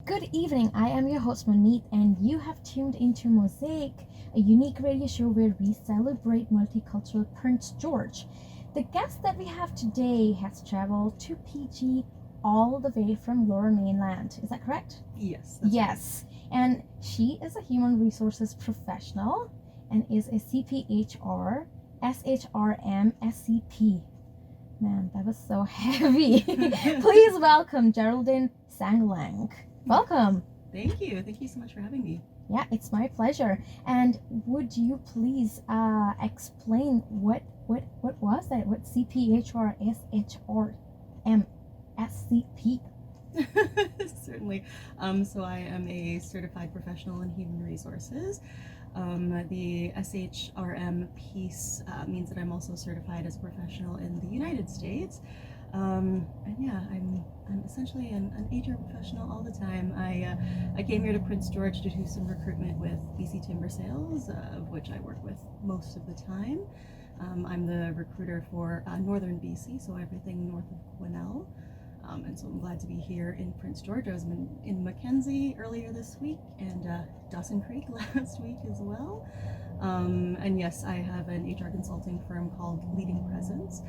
Good evening. I am your host Monique, and you have tuned into Mosaic, a unique radio show where we celebrate multicultural Prince George. The guest that we have today has traveled to PG all the way from Lower Mainland. Is that correct? Yes, that's Yes. And she is a human resources professional and is a CPHR, SHRM, SCP. Man, that was so heavy. Please welcome Geraldine Sanglang. Welcome. Thank you. Thank you so much for having me. Yeah, it's my pleasure. And would you please explain what was that? What CPHR, SHRM, SCP? Certainly. So I am a certified professional in human resources. The SHRM piece means that I'm also certified as a professional in the United States. And yeah, I'm essentially an HR professional all the time. I came here to Prince George to do some recruitment with BC Timber Sales, of which I work with most of the time. I'm the recruiter for Northern BC, so everything north of Quesnel. And so I'm glad to be here in Prince George. I was in Mackenzie earlier this week and Dawson Creek last week as well. And yes, I have an HR consulting firm called Leading Presence,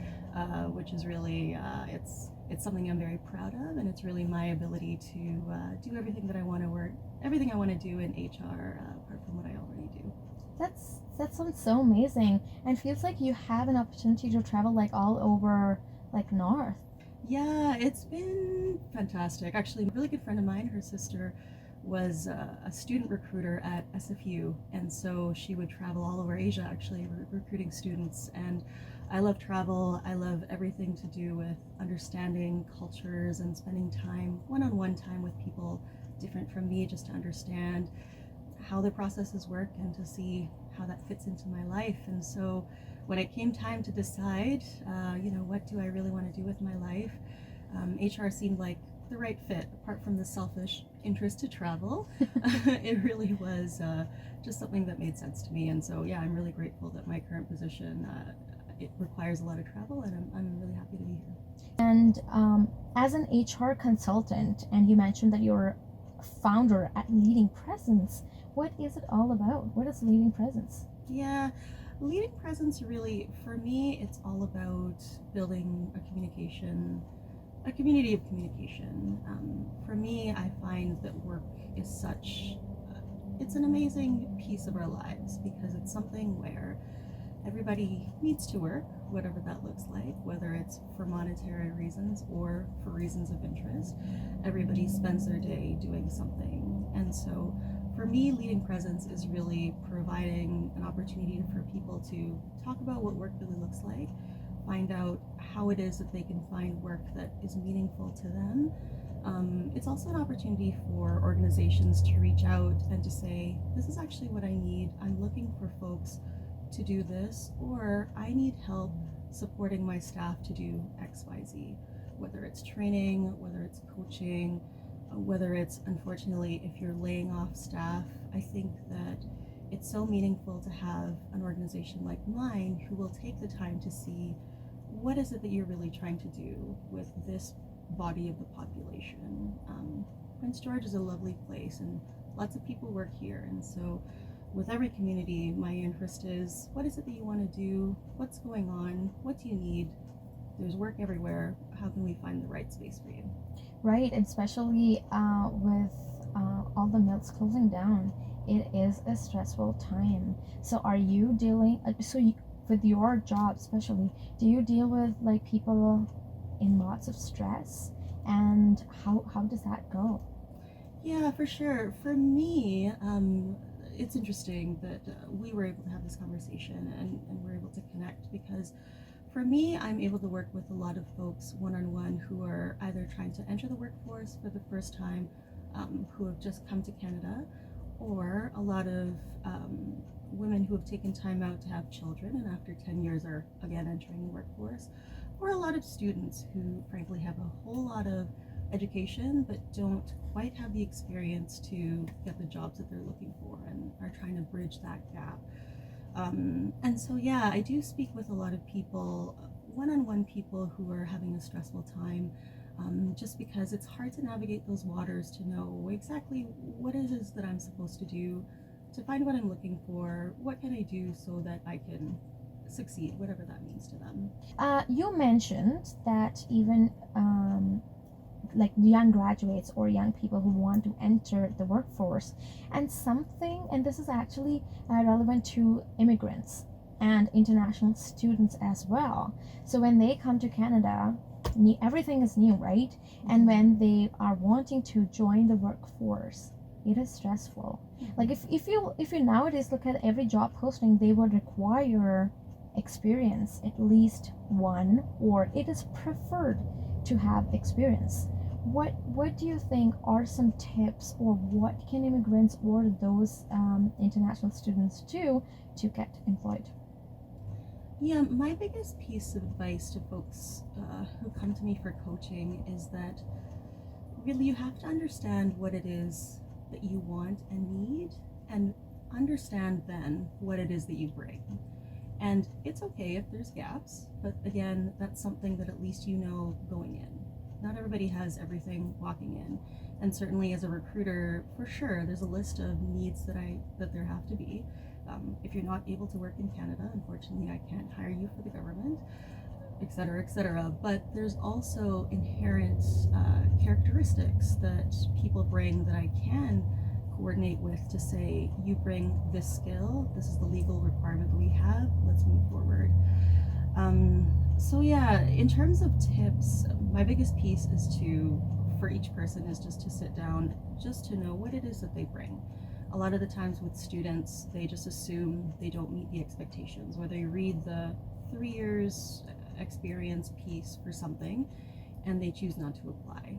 which is really it's something I'm very proud of, and it's really my ability to do everything that I want to everything I want to do in HR, apart from what I already do. That sounds so amazing, and feels like you have an opportunity to travel like all over, like north. Yeah, it's been fantastic. Actually, a really good friend of mine, her sister was a student recruiter at SFU, and so she would travel all over Asia actually recruiting students. And I love travel. I love everything to do with understanding cultures and spending time, one-on-one time with people different from me, just to understand how their processes work and to see how that fits into my life. And so when it came time to decide, what do I really want to do with my life, HR seemed like the right fit. Apart from the selfish interest to travel, it really was just something that made sense to me. And so, yeah, I'm really grateful that my current position it requires a lot of travel, and I'm really happy to be here. And as an HR consultant, and you mentioned that you're a founder at Leading Presence, what is it all about? What is Leading Presence? Yeah, Leading Presence really, for me, it's all about building a community of communication. For me, I find that work is it's an amazing piece of our lives because it's something where everybody needs to work, whatever that looks like, whether it's for monetary reasons or for reasons of interest. Everybody spends their day doing something. And so for me, Leading Presence is really providing an opportunity for people to talk about what work really looks like, find out how it is that they can find work that is meaningful to them. It's also an opportunity for organizations to reach out and to say, this is actually what I need. I'm looking for folks to do this, or I need help supporting my staff to do XYZ, whether it's training, whether it's coaching, whether it's, unfortunately, if you're laying off staff. I think that it's so meaningful to have an organization like mine who will take the time to see what is it that you're really trying to do with this body of the population. Prince George is a lovely place and lots of people work here, and so with every community, my interest is, what is it that you want to do? What's going on? What do you need? There's work everywhere. How can we find the right space for you? Right, especially with all the mills closing down, it is a stressful time. So are you dealing, with your job especially, do you deal with like people in lots of stress, and how does that go? Yeah, for sure. For me, it's interesting that we were able to have this conversation and we're able to connect because for me, I'm able to work with a lot of folks one-on-one who are either trying to enter the workforce for the first time, who have just come to Canada, or a lot of women who have taken time out to have children and after 10 years are again entering the workforce, or a lot of students who frankly have a whole lot of education but don't quite have the experience to get the jobs that they're looking for and are trying to bridge that gap. And so, yeah, I do speak with a lot of people, one-on-one people who are having a stressful time. just because it's hard to navigate those waters to know exactly what it is that I'm supposed to do, to find what I'm looking for, what can I do so that I can succeed, whatever that means to them. You mentioned that even like young graduates or young people who want to enter the workforce, and this is actually relevant to immigrants and international students as well. So when they come to Canada, everything is new, right? And when they are wanting to join the workforce, it is stressful. Like if you nowadays look at every job posting, they would require experience, at least one, or it is preferred to have experience. What do you think are some tips, or what can immigrants or those international students do to get employed? Yeah, my biggest piece of advice to folks who come to me for coaching is that really you have to understand what it is that you want and need, and understand then what it is that you bring. And it's okay if there's gaps, but again, that's something that at least you know going in. Not everybody has everything walking in, and certainly as a recruiter, for sure, there's a list of needs that there have to be. If you're not able to work in Canada, unfortunately, I can't hire you for the government, etc., etc. But there's also inherent characteristics that people bring that I can coordinate with to say, you bring this skill, this is the legal requirement that we have, let's move forward. So yeah, in terms of tips, my biggest piece is for each person is just to sit down, just to know what it is that they bring. A lot of the times with students, they just assume they don't meet the expectations, whether you read the 3 years experience piece for something and they choose not to apply.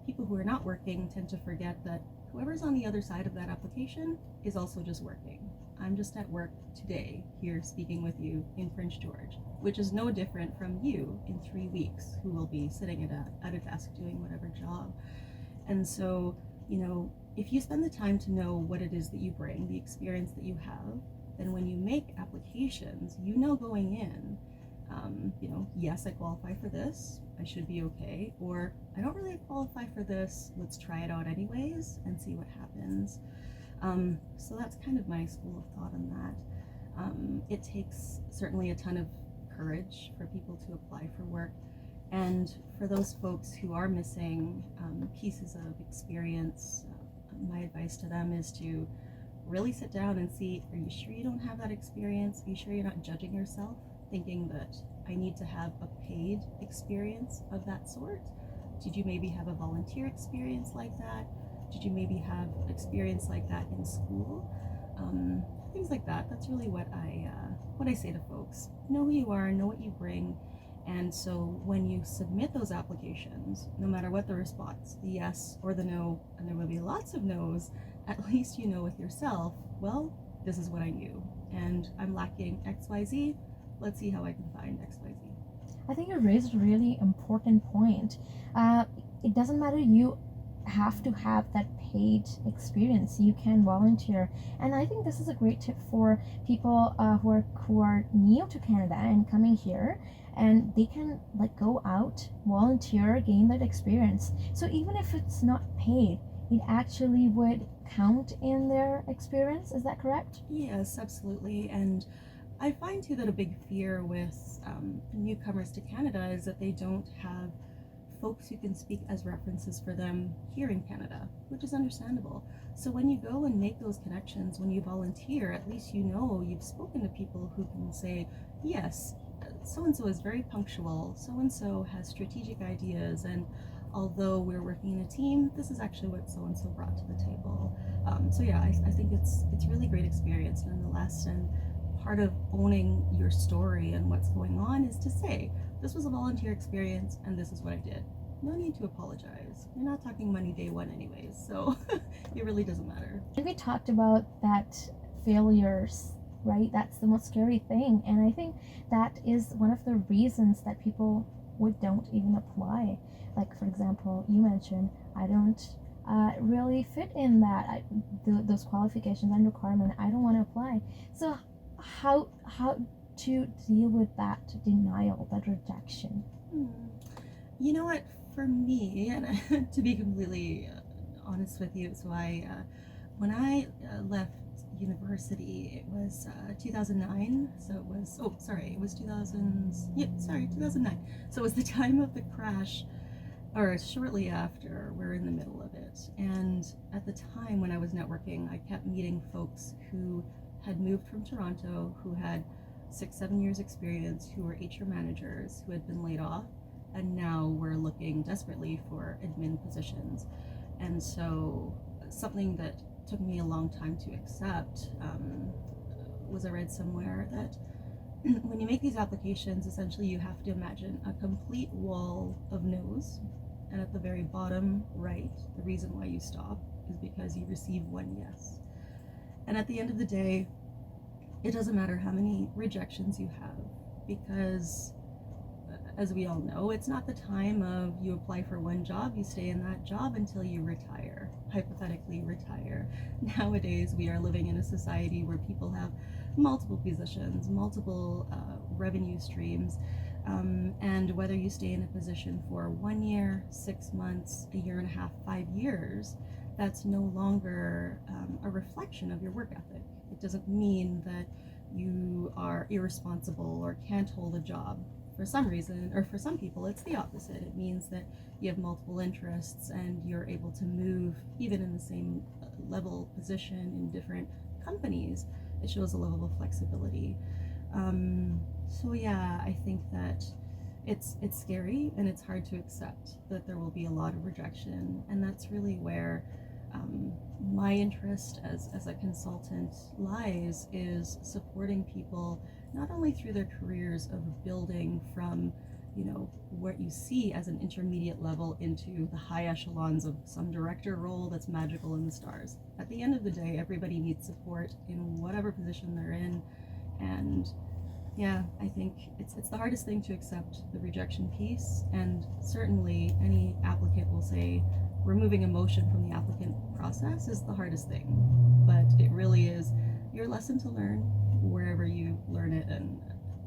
People who are not working tend to forget that whoever's on the other side of that application is also just working. I'm just at work today, here speaking with you in Prince George, which is no different from you in 3 weeks, who will be sitting at a desk doing whatever job. And so, if you spend the time to know what it is that you bring, the experience that you have, then when you make applications, going in, yes, I qualify for this, I should be okay, or I don't really qualify for this, let's try it out anyways and see what happens. So that's kind of my school of thought on that. It takes certainly a ton of courage for people to apply for work, and for those folks who are missing pieces of experience, my advice to them is to really sit down and see, are you sure you don't have that experience? Are you sure you're not judging yourself, thinking that I need to have a paid experience of that sort? Did you maybe have a volunteer experience like that? Did you maybe have experience like that in school? Things like that. That's really what I say to folks. Know who you are, know what you bring, and so when you submit those applications, no matter what the response, the yes or the no, and there will be lots of no's, at least you know with yourself, well, this is what I knew, and I'm lacking XYZ. Let's see how I can find XYZ. I think you raised a really important point. It doesn't matter you have to have that paid experience. You can volunteer, and I think this is a great tip for people who are new to Canada and coming here, and they can go out, volunteer, gain that experience. So even if it's not paid, it actually would count in their experience. Is that correct? Yes, absolutely. And I find too that a big fear with newcomers to Canada is that they don't have folks who can speak as references for them here in Canada, which is understandable. So when you go and make those connections, when you volunteer, at least you've spoken to people who can say, yes, so-and-so is very punctual, so-and-so has strategic ideas, and although we're working in a team, this is actually what so-and-so brought to the table. So yeah, I think it's really great experience nonetheless, and part of owning your story and what's going on is to say, this was a volunteer experience and this is what I did. No need to apologize. You're not talking money day one anyways, so it really doesn't matter. And we talked about that failures, right? That's the most scary thing, and I think that is one of the reasons that people don't even apply. Like, for example, you mentioned, I don't really fit in those qualifications and requirements. I don't want to apply. So how to deal with that denial, that rejection? You know what? For me, and to be completely honest with you, so when I left university, it was 2009. So it was, oh, sorry, it was 2000, yeah, sorry, 2009. So it was the time of the crash, or shortly after. We're in the middle of it. And at the time when I was networking, I kept meeting folks who had moved from Toronto, who had 6, 7 years experience, who were HR managers, who had been laid off, and now were looking desperately for admin positions. And so something that took me a long time to accept was I read somewhere that when you make these applications, essentially you have to imagine a complete wall of no's, and at the very bottom right, the reason why you stop is because you receive one yes. And at the end of the day, it doesn't matter how many rejections you have, because as we all know, it's not the time of you apply for one job, you stay in that job until you retire, hypothetically retire. Nowadays, we are living in a society where people have multiple positions, multiple revenue streams, and whether you stay in a position for 1 year, 6 months, a year and a half, 5 years, that's no longer a reflection of your work ethic. It doesn't mean that you are irresponsible or can't hold a job. For some reason, or for some people, it's the opposite. It means that you have multiple interests and you're able to move even in the same level position in different companies. It shows a level of flexibility. So yeah, I think that it's scary and it's hard to accept that there will be a lot of rejection, and that's really where my interest as a consultant lies, is supporting people not only through their careers of building from, what you see as an intermediate level into the high echelons of some director role that's magical in the stars. At the end of the day, everybody needs support in whatever position they're in. And yeah, I think it's the hardest thing to accept, the rejection piece, and certainly any applicant will say removing emotion from the applicant process is the hardest thing. But it really is your lesson to learn wherever you learn it, and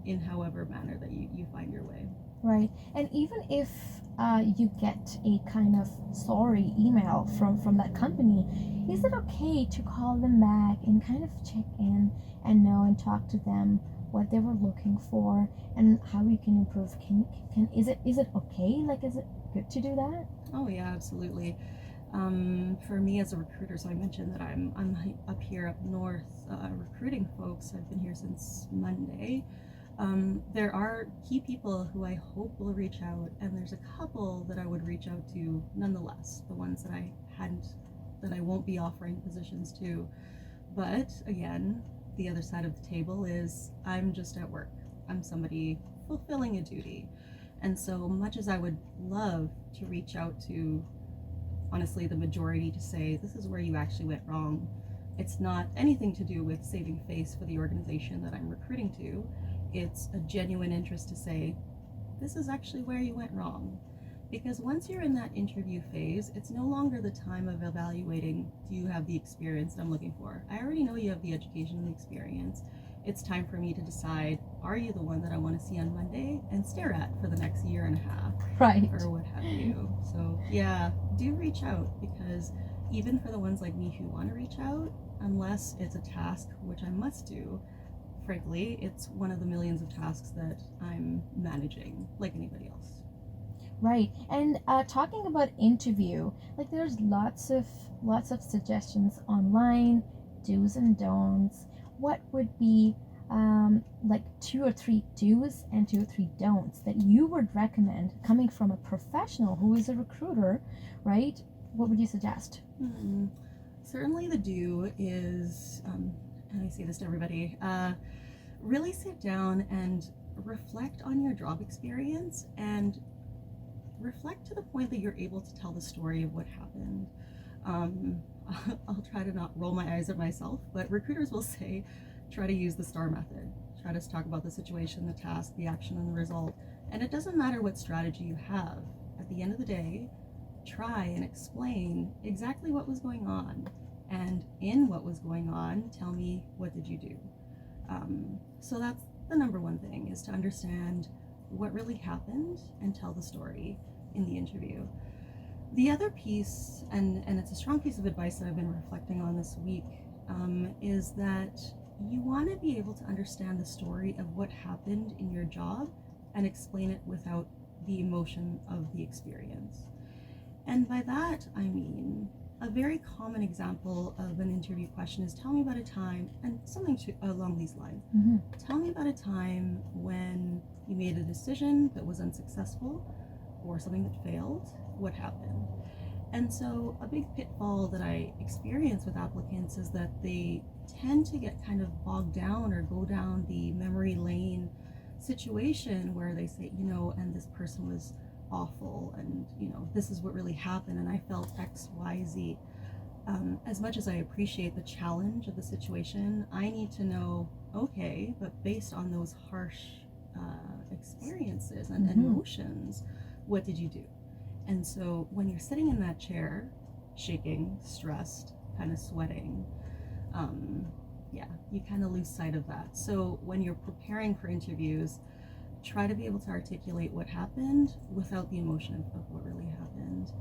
in however manner that you find your way. Right. And even if you get a kind of sorry email from that company, is it okay to call them back and kind of check in and know and talk to them what they were looking for and how you can improve? Can is it okay? Like, is it good to do that? Oh yeah, absolutely. For me as a recruiter, so I mentioned that I'm up here up north recruiting folks. I've been here since Monday. There are key people who I hope will reach out, and there's a couple that I would reach out to nonetheless, the ones that I won't be offering positions to. But again, the other side of the table is I'm just at work. I'm somebody fulfilling a duty. And so much as I would love to reach out to, honestly, the majority to say, this is where you actually went wrong, it's not anything to do with saving face for the organization that I'm recruiting to. It's a genuine interest to say, this is actually where you went wrong. Because once you're in that interview phase, it's no longer the time of evaluating, do you have the experience that I'm looking for? I already know you have the education and the experience. It's time for me to decide, are you the one that I want to see on Monday and stare at for the next year and a half? Right. Or what have you. So yeah, do reach out, because even for the ones like me who want to reach out, unless it's a task which I must do, frankly, it's one of the millions of tasks that I'm managing like anybody else. Right. And talking about interview, like there's lots of suggestions online, do's and don'ts. What would be like 2 or 3 do's and 2 or 3 don'ts that you would recommend coming from a professional who is a recruiter, right? What would you suggest? Certainly the do is, and I say this to everybody, really sit down and reflect on your job experience, and reflect to the point that you're able to tell the story of what happened. I'll try to not roll my eyes at myself, but recruiters will say, try to use the STAR method. Try to talk about the situation, the task, the action, and the result. And it doesn't matter what strategy you have. At the end of the day, try and explain exactly what was going on. And in what was going on, tell me, what did you do? So that's the number one thing, is to understand what really happened and tell the story. in the interview. The other piece, and it's a strong piece of advice that I've been reflecting on this week, is that you want to be able to understand the story of what happened in your job and explain it without the emotion of the experience. And by that, I mean a very common example of an interview question is tell me about a time, and something along these lines. Mm-hmm. Tell me about a time when you made a decision that was unsuccessful or something that failed. What happened? And so a big pitfall that I experience with applicants is that they tend to get kind of bogged down or go down the memory lane situation where they say, and this person was awful, and this is what really happened, and I felt XYZ. As much as I appreciate the challenge of the situation, I need to know, okay, but based on those harsh experiences and emotions, what did you do? And so when you're sitting in that chair, shaking, stressed, kind of sweating, you kind of lose sight of that. So when you're preparing for interviews, try to be able to articulate what happened without the emotion of what really happened.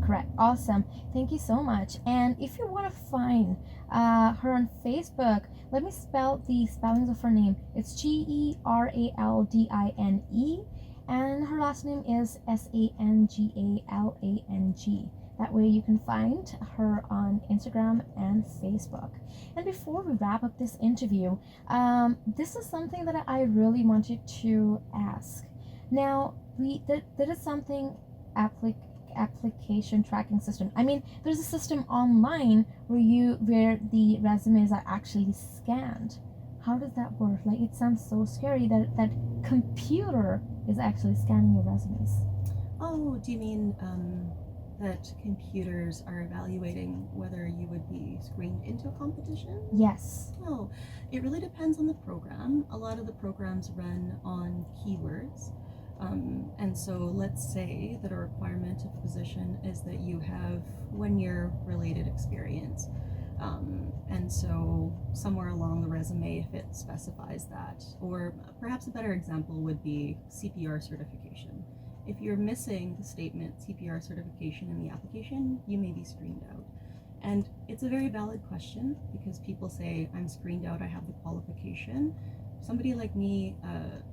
Correct. Awesome. Thank you so much. And if you want to find her on Facebook, let me spell the spellings of her name. It's Geraldine, and her last name is Sangalang. That way you can find her on Instagram and Facebook. And before we wrap up this interview, this is something that I really wanted to ask. Now, there is something application tracking system. I mean, there's a system online where the resumes are actually scanned. How does that work? Like, it sounds so scary that computer is actually scanning your resumes. Oh, do you mean that computers are evaluating whether you would be screened into a competition? Yes. Oh, it really depends on the program. A lot of the programs run on keywords. And so let's say that a requirement of the position is that you have 1 year related experience. And so somewhere along the resume, if it specifies that, or perhaps a better example would be CPR certification. If you're missing the statement CPR certification in the application, you may be screened out. And it's a very valid question because people say, I'm screened out, I have the qualification. Somebody like me,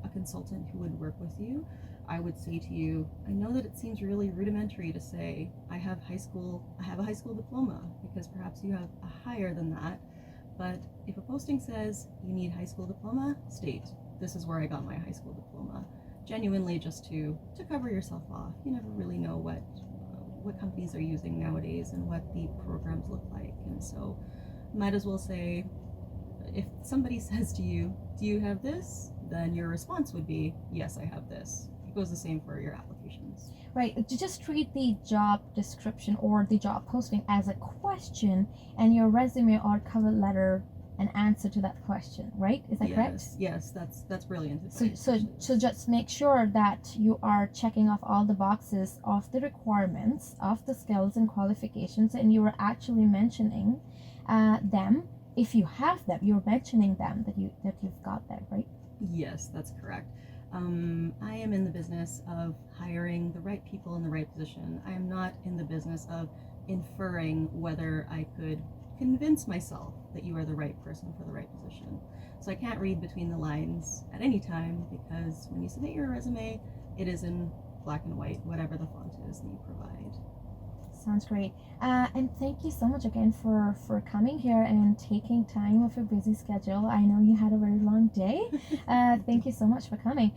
a consultant who would work with you, I would say to you, I know that it seems really rudimentary to say I have a high school diploma, because perhaps you have a higher than that. But if a posting says you need high school diploma, state, this is where I got my high school diploma. Genuinely just to cover yourself off. You never really know what companies are using nowadays and what the programs look like. And so might as well say, if somebody says to you, do you have this? Then your response would be, yes, I have this. It goes the same for your applications. Right, to just treat the job description or the job posting as a question, and your resume or cover letter an answer to that question, right? Is that correct? Yes, that's brilliant advice. So just make sure that you are checking off all the boxes of the requirements of the skills and qualifications, and you are actually mentioning them. If you have them, you're mentioning them that you've got them, right? Yes, that's correct. I am in the business of hiring the right people in the right position. I am not in the business of inferring whether I could convince myself that you are the right person for the right position. So I can't read between the lines at any time, because when you submit your resume, it is in black and white, whatever the font is that you provide. Sounds great. And thank you so much again for coming here and taking time off your busy schedule. I know you had a very long day. Thank you so much for coming.